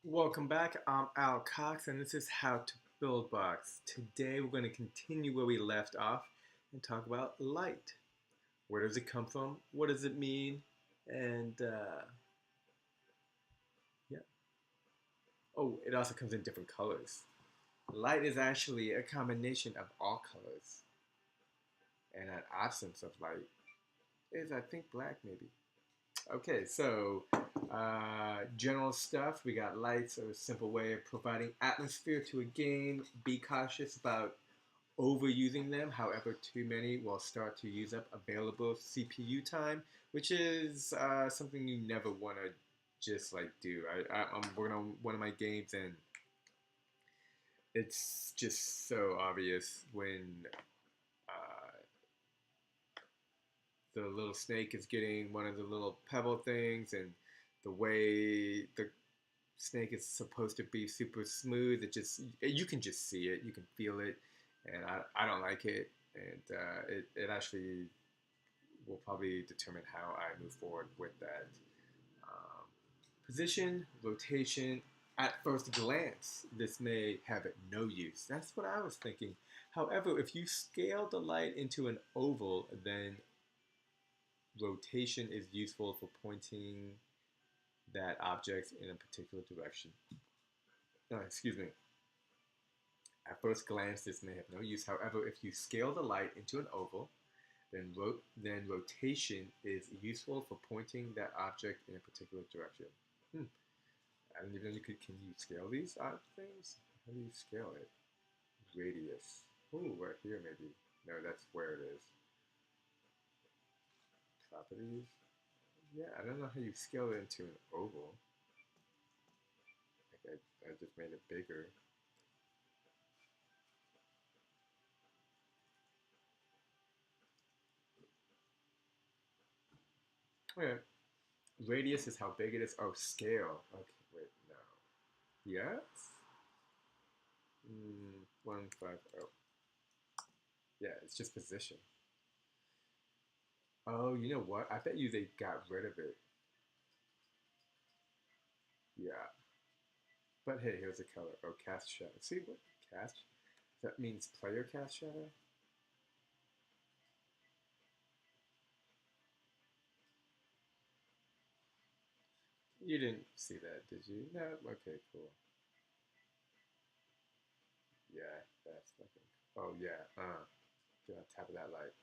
Welcome back. I'm Al Cox, and this is How to Buildbox. Today, we're going to continue where we left off and talk about light. Where does it come from? What does it mean? And yeah. Oh, it also comes in different colors. Light is actually a combination of all colors, and an absence of light is, I think, black maybe. Okay, so general stuff. We got lights, a simple way of providing atmosphere to a game. Be cautious about overusing them. However, too many will start to use up available CPU time, which is something you never want to just like do. I'm working on one of my games, and it's just so obvious when uh, the little snake is getting one of the little pebble things, and the way the snake is supposed to be super smooth. It just you can just see it, you can feel it, and I don't like it, and it actually will probably determine how I move forward with that. Um, Position, rotation. At first glance, this may have no use. That's what I was thinking. However, if you scale the light into an oval, then rotation is useful for pointing that object in a particular direction. Excuse me. At first glance, this may have no use. However, if you scale the light into an oval, then rotation is useful for pointing that object in a particular direction. Hmm. I don't even know can you scale these things? How do you scale it? Radius. Ooh, right here maybe. No, that's where it is. Properties. Yeah, I don't know how you scale it into an oval. Like I just made it bigger. Okay. Radius is how big it is. Oh, scale. Okay, wait, no. Yes? 150. Yeah, it's just position. Oh, you know what? I bet you they got rid of it. Yeah. But hey, here's a color. Oh, cast shadow. See what? Cast? That means player cast shadow? You didn't see that, did you? No? Okay, cool. Yeah, that's nothing. Oh, yeah. Get on top of that light.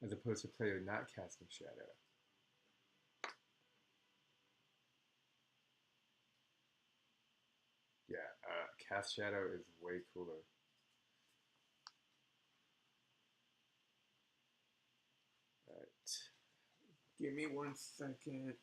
As opposed to player not casting shadow. Yeah, cast shadow is way cooler. Alright. Give me 1 second.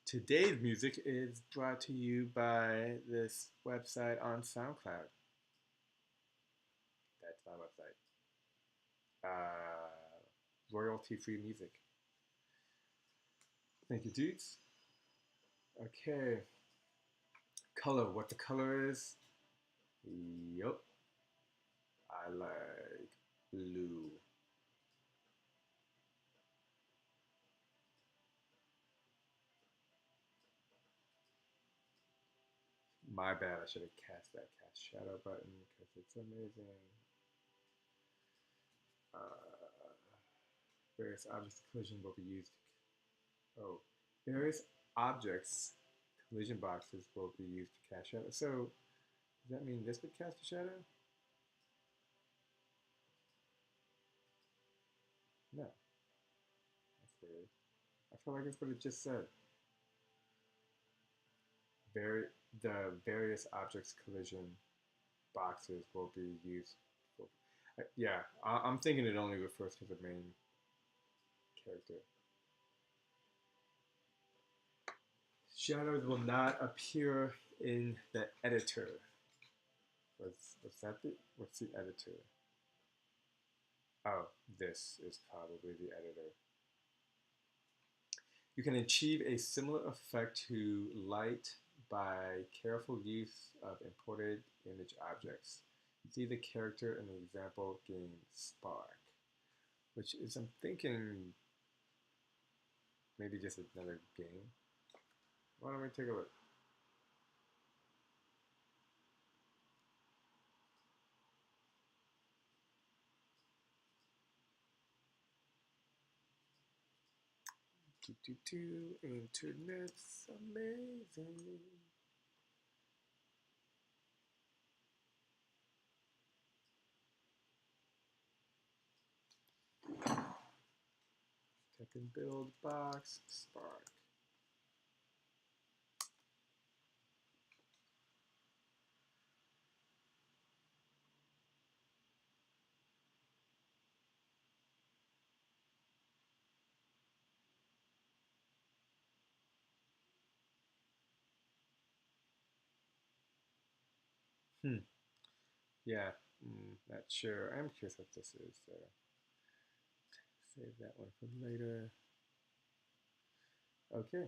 Today's music is brought to you by this website on SoundCloud. That's my website. Royalty-free music. Thank you, dudes. Okay. Color. What the color is? Yup. I like blue. My bad. I should have cast that cast shadow button because it's amazing. Uh, Various objects collision will be used. Oh, various objects collision boxes will be used to cast shadow. So, does that mean this would cast a shadow? No, that's weird. I feel like that's what it just said. Vari- the various objects collision boxes will be used. For, yeah, I'm thinking it only refers to the main character. Shadows will not appear in the editor. What's that? What's the editor? Oh, this is probably the editor. You can achieve a similar effect to light by careful use of imported image objects. See the character in the example game Spark, which is, I'm thinking, maybe just another game. Why don't we take a look? Internet's amazing. Type in Buildbox Spark. Hmm. Yeah. Not sure. I'm curious what this is. So save that one for later. Okay.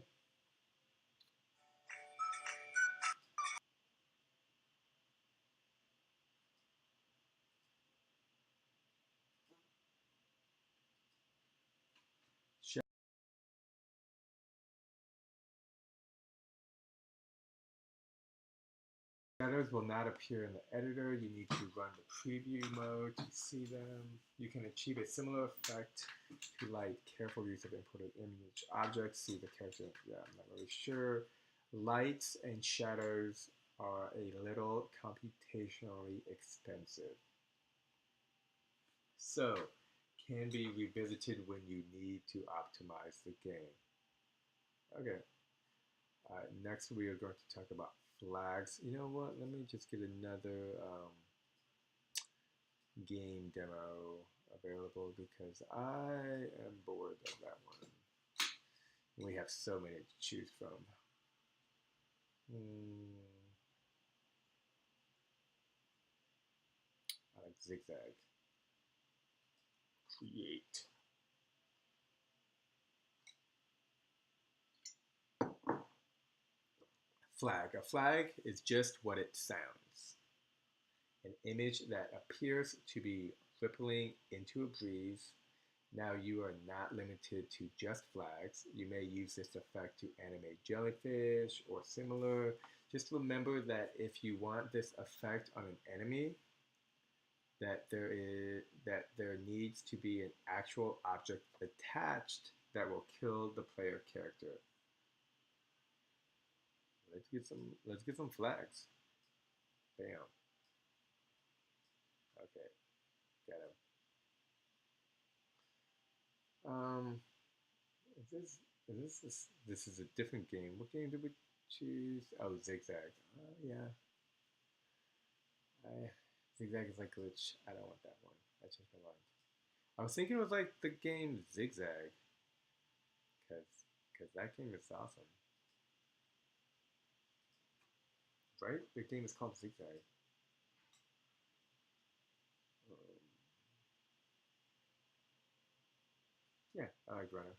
Shadows will not appear in the editor. You need to run the preview mode to see them. You can achieve a similar effect to light careful use of imported image objects. See the character. Yeah, I'm not really sure. Lights and shadows are a little computationally expensive. So, can be revisited when you need to optimize the game. Okay. Next, we are going to talk about flags. You know what? Let me just get another game demo available because I am bored of that one. We have so many to choose from. I like Zigzag. Create. Flag. A flag is just what it sounds. An image that appears to be rippling into a breeze. Now you are not limited to just flags. You may use this effect to animate jellyfish or similar. Just remember that if you want this effect on an enemy, that there needs to be an actual object attached that will kill the player character. Let's get some flags. Bam. Okay, got him. Um, is this is a different game. What game did we choose? Oh, Zigzag. Yeah, I Zigzag is like glitch. I don't want that one. I changed my mind. I was thinking it was like the game Zigzag, cause that game is awesome, right? The game is called Zigzag. Um, yeah, I like Runner.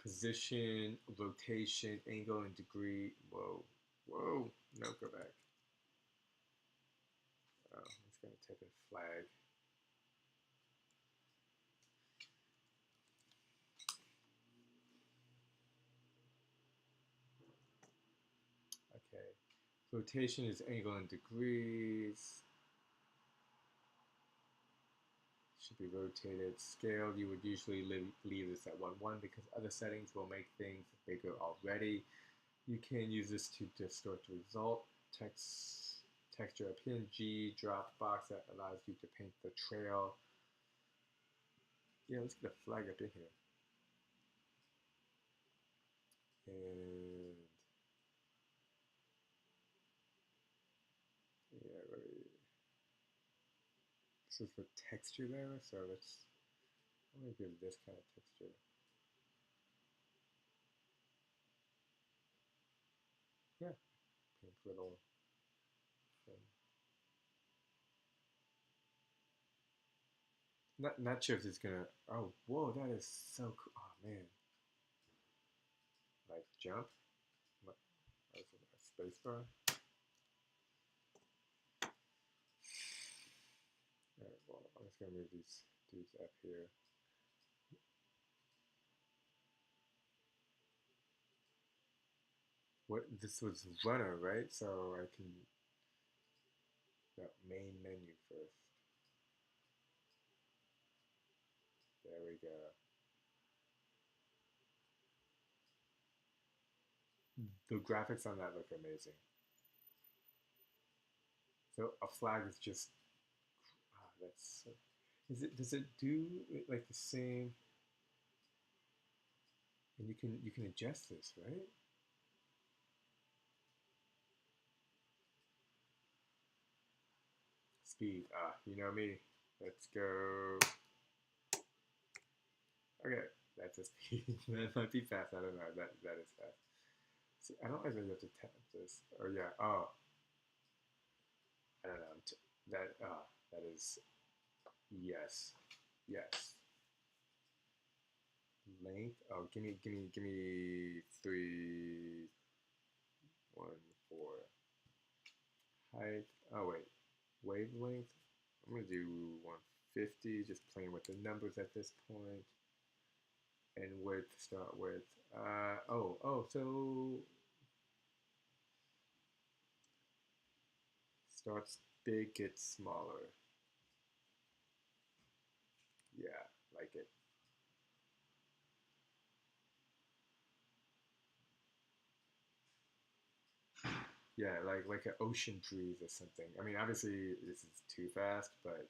Position, rotation, angle, and degree. Whoa, whoa. No, go back. Oh, I'm just gonna type in flag. Okay. Rotation is angle in degrees. Should be rotated. Scale, you would usually leave this at 1:1 because other settings will make things bigger already. You can use this to distort the result. Texture, a PNG drop box that allows you to paint the trail. Yeah, let's get a flag up in here. And yeah, really. This is for texture there, so let me give this kind of texture. Yeah, pink little thing. Not sure if it's gonna. Oh, whoa, that is so cool. Oh man, like jump. That's a space bar. All right, well, I'm just gonna move these dudes up here. What this was runner, right? So I can the main menu first. There we go. The graphics on that look amazing. So a flag is just that's so, is it does it do it like the same and you can adjust this, right? Speed. You know me. Let's go. Okay, that's a speed. That might be fast. I don't know. That is fast. See, I don't really have to tap this. Oh yeah. Oh, I don't know. That that is yes, yes. Length. Oh, give me 314. Height. Oh wait, wavelength. I'm gonna do 150. Just playing with the numbers at this point. And width. Start with. So starts big, gets smaller. Yeah, like it. Yeah, like an ocean breeze or something. I mean, obviously this is too fast, but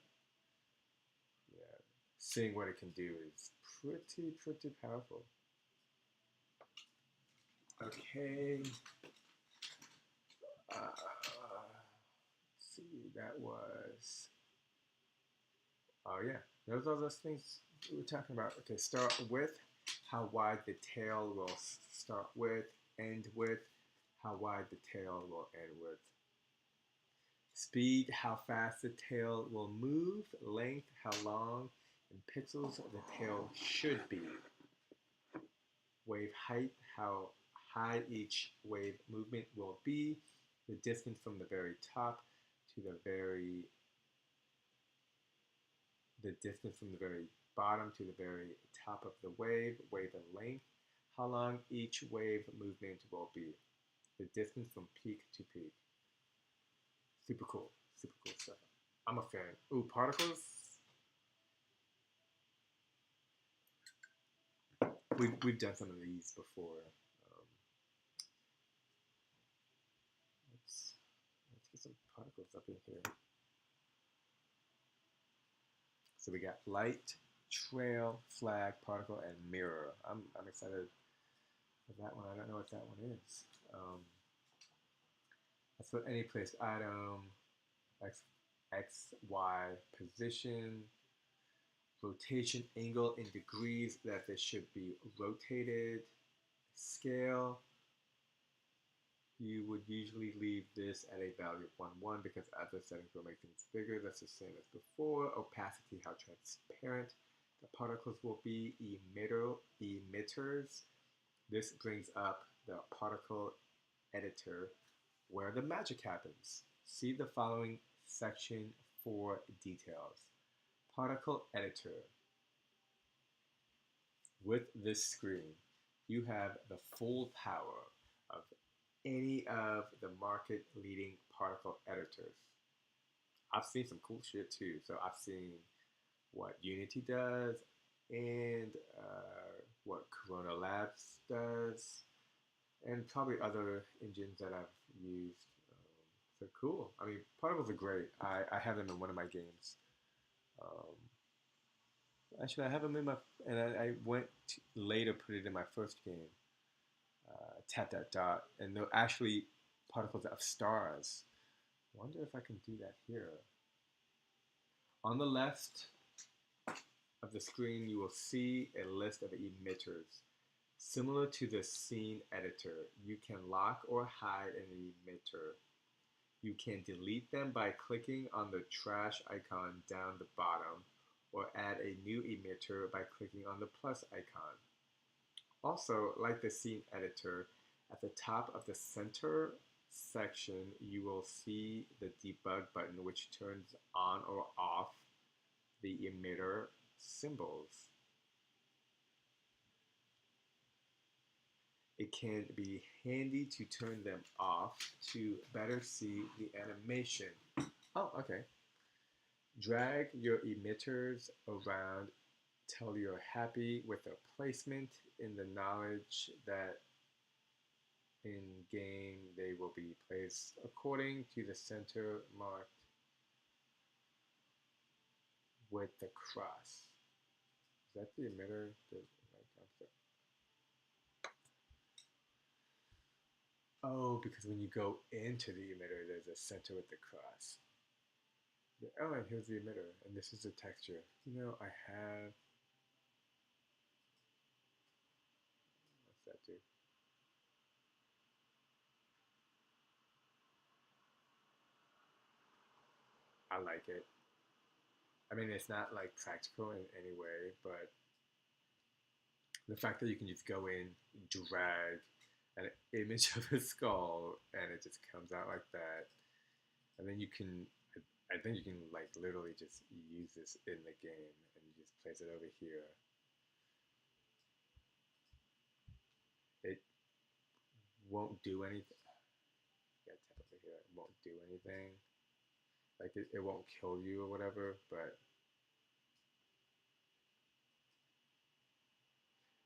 yeah, seeing what it can do is pretty powerful. Okay. Let's see, that was. Oh yeah, those are those things we were talking about. Okay, start with how wide the tail will start with, end with how wide the tail will end with. Speed, how fast the tail will move. Length, how long in pixels the tail should be. Wave height, how high each wave movement will be. The distance from the very top to the distance from the very bottom to the very top of the wave, wave and length, how long each wave movement will be, the distance from peak to peak. Super cool stuff. I'm a fan. Ooh, particles. We've done some of these before. Um, let's let's get some particles up in here. So we got light, trail, flag, particle, and mirror. I'm excited for that one. I don't know what that one is. Let's put any place item, x, x, y, position, rotation angle in degrees that this should be rotated, scale. You would usually leave this at a value of 1, 1 because other settings will make things bigger. That's the same as before. Opacity, how transparent the particles will be. Emitters. This brings up the particle editor where the magic happens. See the following section for details. Particle editor. With this screen, you have the full power of any of the market leading particle editors. I've seen some cool shit too. So I've seen what Unity does and what Corona Labs does, and probably other engines that I've used. So cool. I mean, particles are great. I have them in one of my games. Um, Actually, I have them in my, and I went to later put it in my first game, Tap That Dot, and they're actually particles of stars. Wonder if I can do that here. On the left of the screen, you will see a list of emitters. Similar to the scene editor, you can lock or hide an emitter. You can delete them by clicking on the trash icon down the bottom, or add a new emitter by clicking on the plus icon. Also, like the scene editor, at the top of the center section, you will see the debug button, which turns on or off the emitter symbols. It can be handy to turn them off to better see the animation. Oh, okay. Drag your emitters around till you're happy with the placement in the knowledge that in game they will be placed according to the center marked with the cross. Is that the emitter? Oh, because when you go into the emitter, there's a center with the cross. Oh, and here's the emitter, and this is the texture. You know, I have. What's that do? I like it. I mean, it's not like practical in any way, but the fact that you can just go in, drag an image of a skull, and it just comes out like that, and then you can. I think you can like literally just use this in the game, and you just place it over here. It won't do anything. Yeah, tap over here. It won't do anything. Like it won't kill you or whatever, but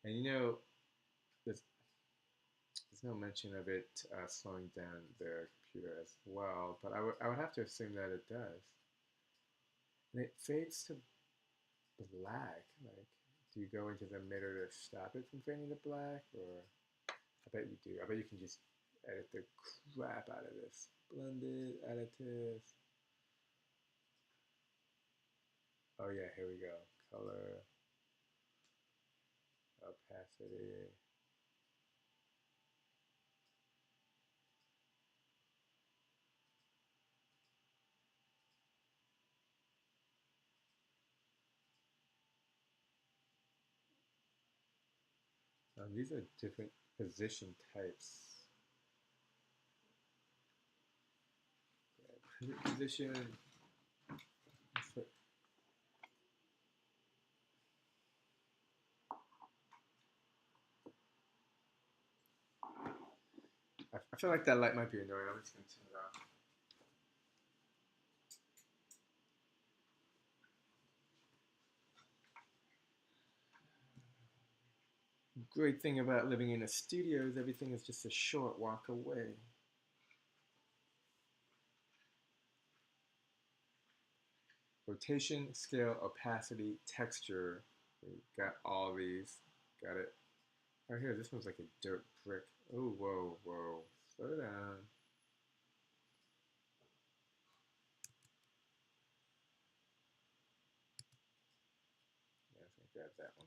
and you know, there's no mention of it slowing down the computer as well, but I would have to assume that it does. And it fades to black. Like, do you go into the emitter to stop it from fading to black, or I bet you do. I bet you can just edit the crap out of this. Blended, additive. Oh yeah, here we go. Color, opacity. These are different position types. Position. I feel like that light might be annoying. I'm just going to turn it off. Great thing about living in a studio is everything is just a short walk away. Rotation, scale, opacity, texture. We got all these. Got it. Right here, this one's like a dirt brick. Oh, whoa, whoa. Slow down. Yeah, I think grab that one.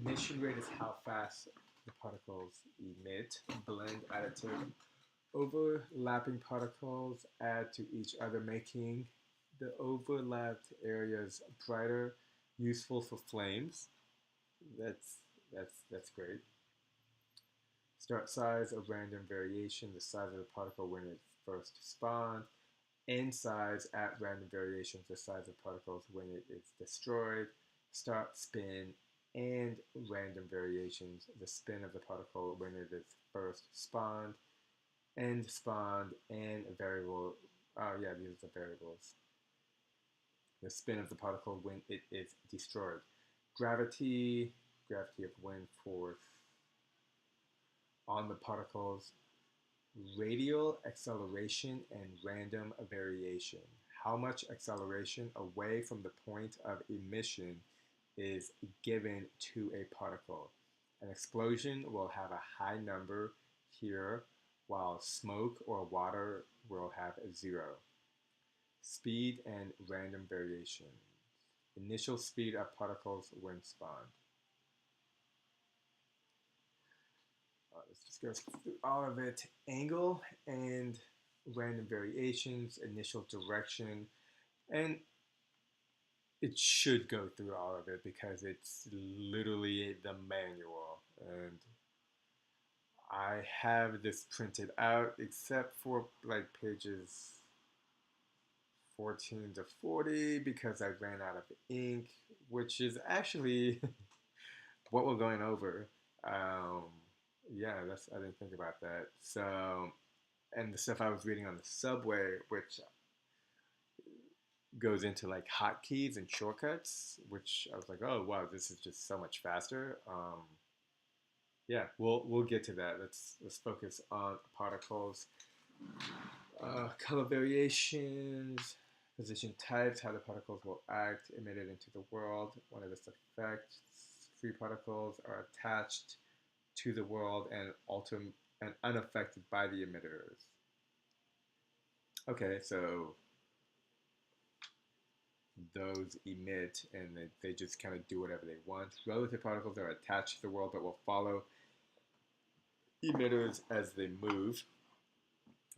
Emission rate is how fast the particles emit. Blend additive. Overlapping particles add to each other, making the overlapped areas brighter, useful for flames. That's great. Start size of random variation, the size of the particle when it first spawned. End size at random variations, the size of particles when it is destroyed. Start spin and random variations, the spin of the particle when it is first spawned. End spawned and a variable. Oh yeah, these are the variables. The spin of the particle when it is destroyed. Gravity, gravity of wind force on the particles. Radial acceleration and random variation. How much acceleration away from the point of emission is given to a particle. An explosion will have a high number here, while smoke or water will have 0. Speed and random variation. Initial speed of particles when spawned. Let's just go through all of it. Angle and random variations, initial direction, and it should go through all of it because it's literally the manual. And I have this printed out except for like pages 14 to 40 because I ran out of ink, which is actually what we're going over. Um, yeah, I didn't think about that. So, and the stuff I was reading on the subway, which goes into like hotkeys and shortcuts, which I was like, oh wow, this is just so much faster. Yeah, we'll get to that. Let's focus on particles, color variations, position types, how the particles will act emitted into the world, what are its effects. Free particles are attached to the world and unaffected by the emitters. Okay, so those emit and they just kind of do whatever they want. Relative particles are attached to the world but will follow emitters as they move.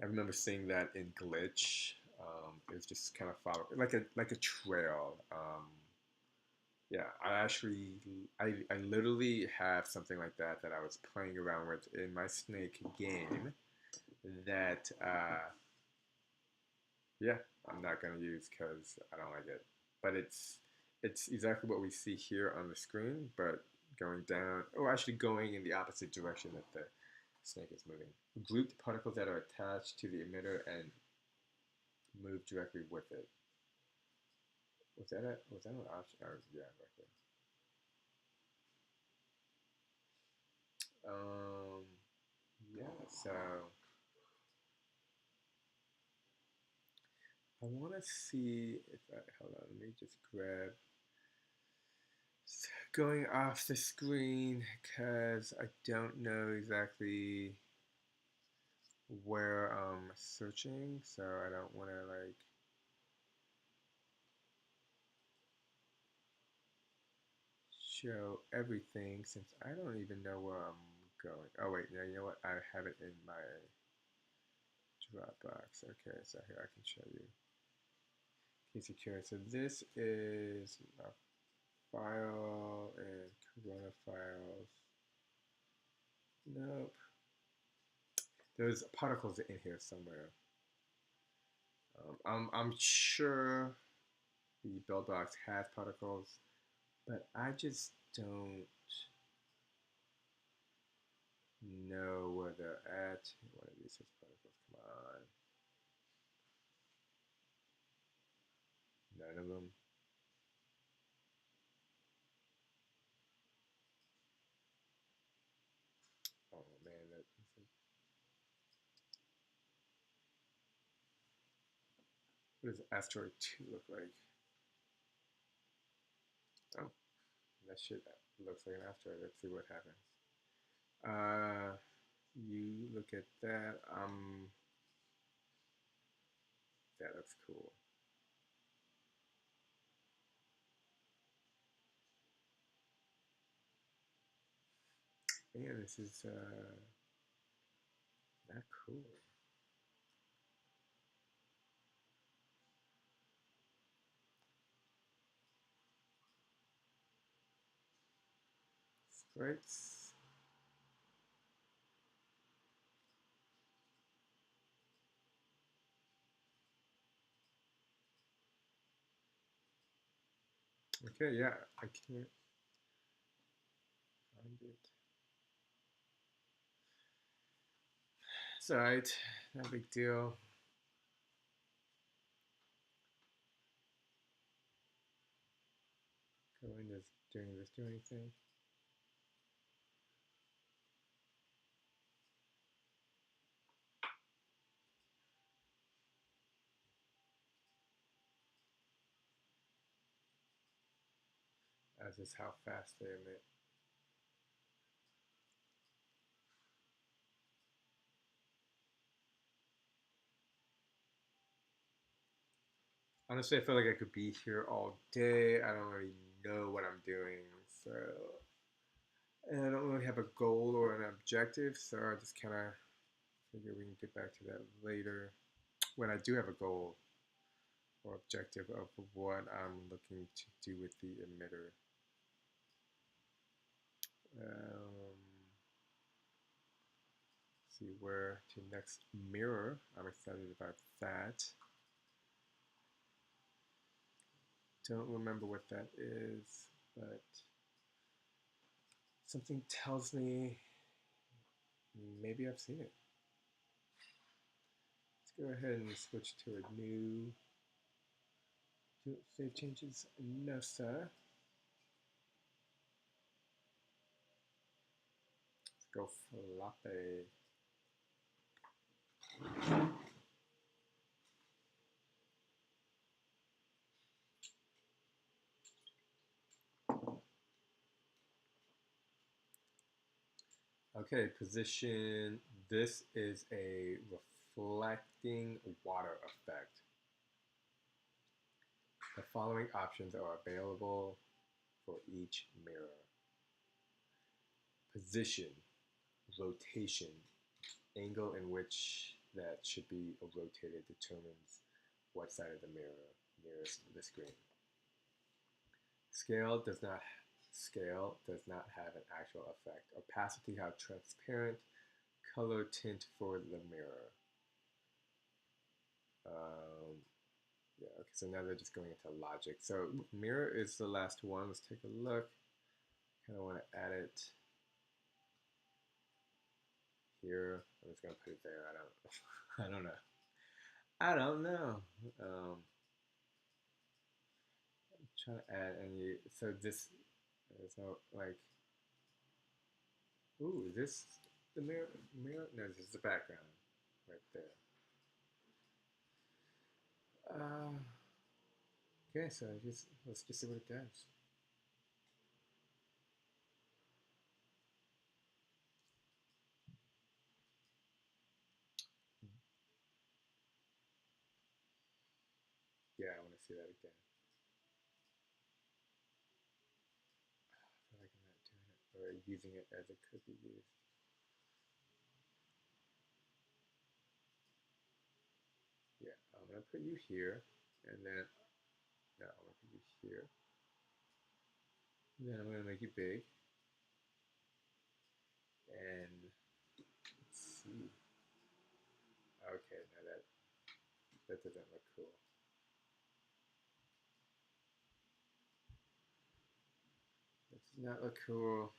I remember seeing that in Glitch. It was just kind of follow like a trail. Yeah, I literally have something like that I was playing around with in my Snake game. That yeah, I'm not gonna use because I don't like it. But it's exactly what we see here on the screen, but going down, or actually going in the opposite direction that the snake is moving. Grouped particles that are attached to the emitter and move directly with it. Was that an option? Oh, yeah, right there. Yeah. So I want to see if I hold on. Let me just grab going off the screen because I don't know exactly where I'm searching, so I don't want to like show everything since I don't even know where I'm going. Oh wait, no, you know what? I have it in my Dropbox. Okay, so here I can show you. Okay, secure. So this is my file and Corona files. Nope. There's particles in here somewhere. I'm sure the Buildbox has particles, but I just don't know where they're at. One of these has particles. Come on. None of them. Oh man, what does asteroid 2 look like? Oh, that shit looks like an asteroid. Let's see what happens. You look at that. That looks cool. Man, this is not cool. Sprites. Okay, yeah, I can't find it. It's alright, no big deal. Going this, doing this, do anything. That's just how fast they emit. Honestly, I feel like I could be here all day. I don't really know what I'm doing, so and I don't really have a goal or an objective. So I just kind of figure we can get back to that later when I do have a goal or objective of what I'm looking to do with the emitter. Um, see where to next mirror. I'm excited about that. Don't remember what that is, but something tells me maybe I've seen it. Let's go ahead and switch to a new save changes. No, sir. Let's go floppy. Okay, position. This is a reflecting water effect. The following options are available for each mirror. Position, rotation, angle in which that should be rotated determines what side of the mirror nearest the screen. Scale does not have an actual effect. Opacity, how transparent. Color tint for the mirror. Yeah, okay, so now they're just going into logic. So mirror is the last one. Let's take a look. Kind of want to add it here. I'm just gonna put it there. I don't know. I don't know. I'm trying to add any. So this is no like. Ooh, is this the mirror? Mirror? No, this is the background right there. Okay, so let's just see what it does. Yeah, I want to see that again. I feel like I'm not doing it or using it as it could be used. Yeah, I'm gonna put you here, and then no, I'm gonna put you here. And then I'm gonna make you big, and let's see. Okay, now that doesn't look cool. That does not look cool.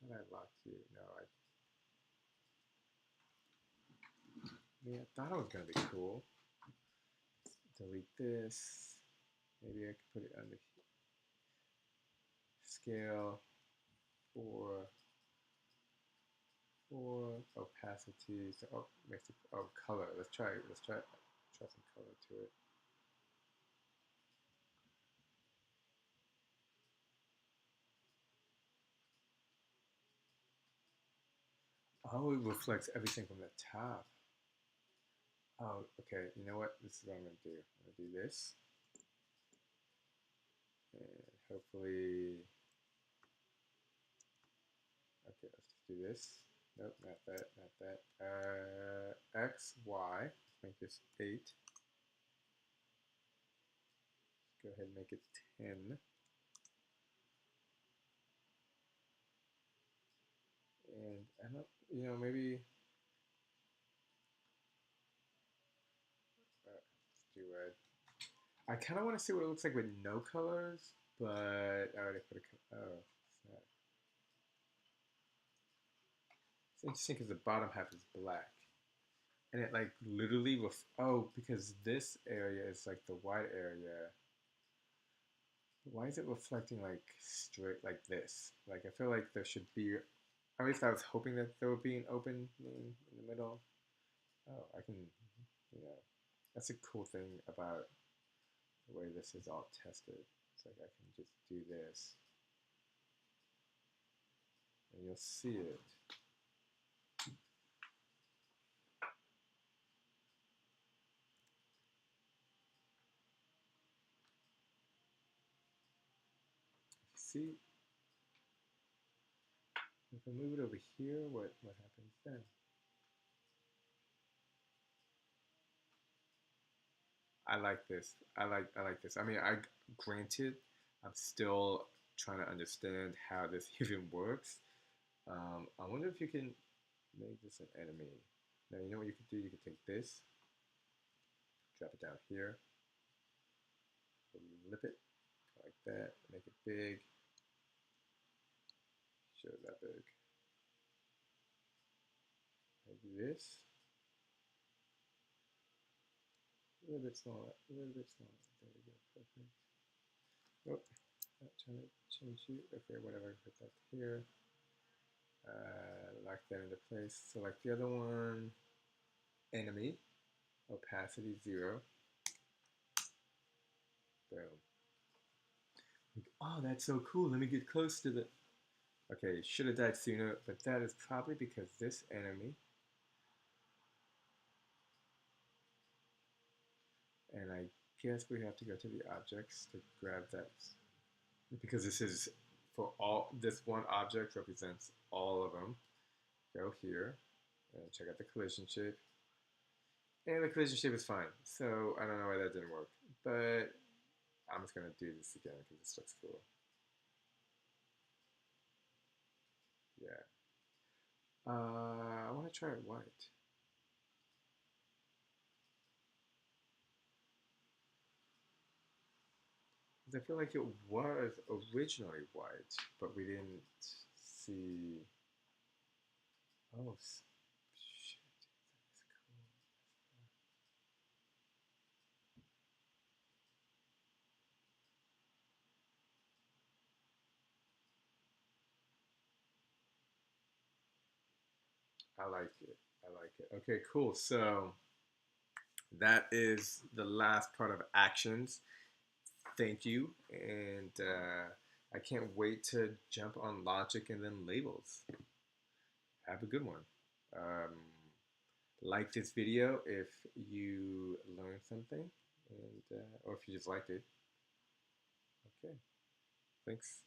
I thought I locked you. No, I thought it was gonna be cool. Delete this. Maybe I could put it under scale for opacity. So makes it color. Let's try some color to it. Oh, it reflects everything from the top. Oh, okay. You know what? This is what I'm gonna do. I'm gonna do this, and hopefully, okay. Let's just do this. Nope, not that, not that. X, Y. Let's make this 8. Go ahead and make it 10. And I don't, maybe. Let's do red. I kind of want to see what it looks like with no colors, but I already put a. Oh, snap. It's interesting because the bottom half is black. And it like literally because this area is like the white area. Why is it reflecting like straight like this? Like I feel like there should be, at least I was hoping that there would be an opening in the middle. Oh, I can, that's a cool thing about the way this is all tested. It's like I can just do this and you'll see it. see, if I move it over here, what happens then? I like this. I like this. I mean, granted, I'm still trying to understand how this even works. I wonder if you can make this an enemy. Now you know what you can do. You can take this, drop it down here, flip it like that, make it big. Show that big. Like this. A little bit smaller. A little bit smaller. There we go. Perfect. Oh, not trying to change you. Okay, whatever. Put that here. Lock that into place. Select the other one. Enemy. Opacity 0. Boom. Oh, that's so cool. Let me get close to the... Okay, should have died sooner, but that is probably because this enemy... And I guess we have to go to the objects to grab that. Because this is for all... This one object represents all of them. Go here. And check out the collision shape. And the collision shape is fine. So I don't know why that didn't work. But I'm just going to do this again because this looks cool. Yeah. I want to try it white. Because I feel like it was originally white, but we didn't see... Oh, shit. That's cool. I like it. I like it. Okay, cool. So that is the last part of actions. Thank you. And I can't wait to jump on logic and then labels. Have a good one. Um, like this video if you learned something, and or if you just liked it. Okay, thanks.